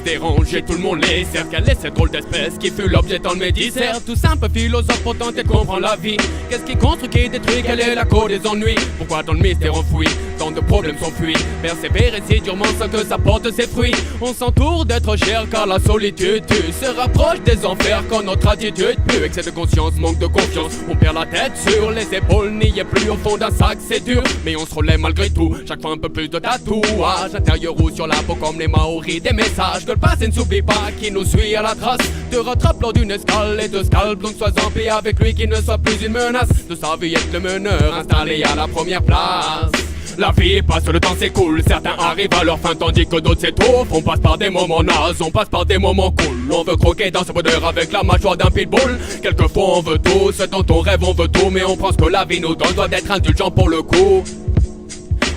se dérange et tout le monde les sert. Quelle est cette drôle d'espèce qui fut l'objet dans le médicère? Tout simple philosophe pour tenter de comprendre la vie. Qu'est-ce qui construit, qui détruit, quelle est la cause des ennuis? Pourquoi dans le mystère enfoui, tant de problèmes s'enfuient? Persévérer si durement sans que ça porte ses fruits. On s'entoure d'être cher car la solitude tue, se rapproche des enfers quand notre attitude pue. Excès de conscience, manque de confiance, on perd la tête sur les épaules, n'y est plus au fond d'un sac, c'est dur. Mais on se relève malgré tout, chaque fois un peu plus de tatouage intérieur ou sur la peau comme les Maoris. Des messages que le passé ne s'oublie pas, qui nous suit à la trace, te rattrape lors d'une escale et te scalpe. Donc sois en paix avec lui, qui ne soit plus une menace de sa vie, être le meneur installé à la première place. La vie passe, le temps s'écoule, certains arrivent à leur fin tandis que d'autres s'étouffent. On passe par des moments nazes, on passe par des moments cool. On veut croquer dans ce bonheur avec la mâchoire d'un pitbull. Quelquefois on veut tout, c'est dans ton rêve on veut tout. Mais on pense que la vie nous donne, doit d'être indulgent pour le coup.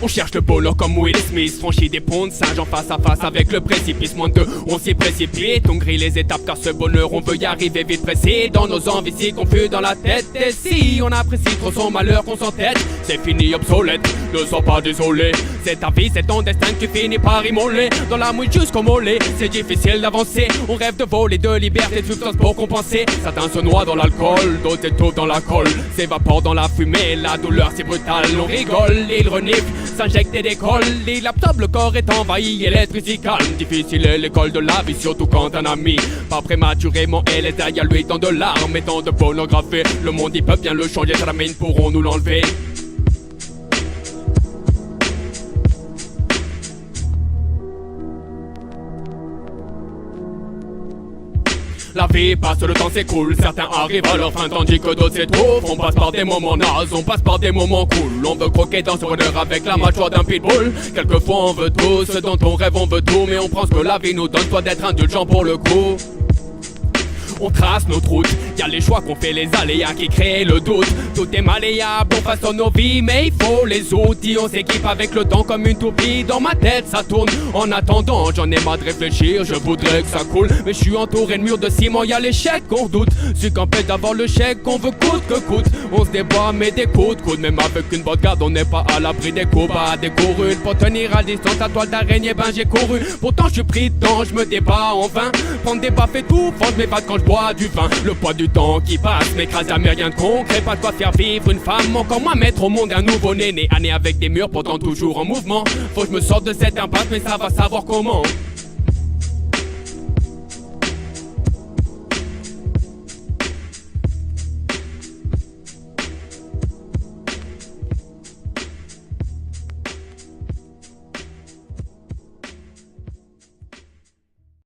On cherche le bonheur comme Will Smith, franchit des ponts de singe en face à face avec le précipice. Moins de deux, on s'y précipite, on grille les étapes car ce bonheur on veut y arriver vite pressé. Dans nos envies si confus dans la tête. Et si on apprécie trop son malheur qu'on s'entête, c'est fini obsolète, ne sois pas désolé. C'est ta vie, c'est ton destin que tu finis par immoler. Dans la mouille jusqu'au mollet, c'est difficile d'avancer. On rêve de voler, de liberté, de substance pour compenser. Certains se noient dans l'alcool, d'autres étouffent dans la colle, s'évaporent dans la fumée, la douleur c'est brutal. On rigole, ils reniflent, s'injecte et décolle, il absorbe, le corps est envahi et l'être ici calme. Difficile est l'école de la vie, surtout quand un ami pas prématurément est les derrière lui tant de larmes et tant de pornographie. Le monde il peut bien le changer, ça la mine, pourrons-nous l'enlever? La vie passe, le temps s'écoule, certains arrivent à leur fin tandis que d'autres s'étouffent. On passe par des moments nazes, on passe par des moments cool. On veut croquer dans ce bonheur avec la mâchoire d'un pitbull. Quelquefois on veut tout, ce dont on rêve on veut tout. Mais on pense que la vie nous donne, doit d'être indulgent pour le coup. On trace notre route, y'a les choix qu'on fait, les aléas qui créent le doute. Tout est malléable, on façonne nos vies, mais il faut les outils. On s'équipe avec le temps comme une toupie. Dans ma tête ça tourne, en attendant j'en ai marre de réfléchir. Je voudrais que ça coule, mais je suis entouré de murs de ciment. Y'a l'échec qu'on redoute, celui qu'on paie d'avoir le chèque qu'on veut coûte que coûte. On se débat mais des coups de coude, même avec une bonne garde on n'est pas à l'abri des coups. Bah des courules pour tenir à distance la toile d'araignée, ben j'ai couru. Pourtant je suis pris dedans, je me débat en vain. Prendre des baffes et tout, faut mes pattes quand je bois du vin. Le poids du temps qui passe m'écrase, jamais rien de concret. Pas de quoi faire vivre une femme, encore moins mettre au monde un nouveau-né. Né avec des murs pourtant toujours en mouvement. Faut que je me sorte de cette impasse, mais ça va savoir comment.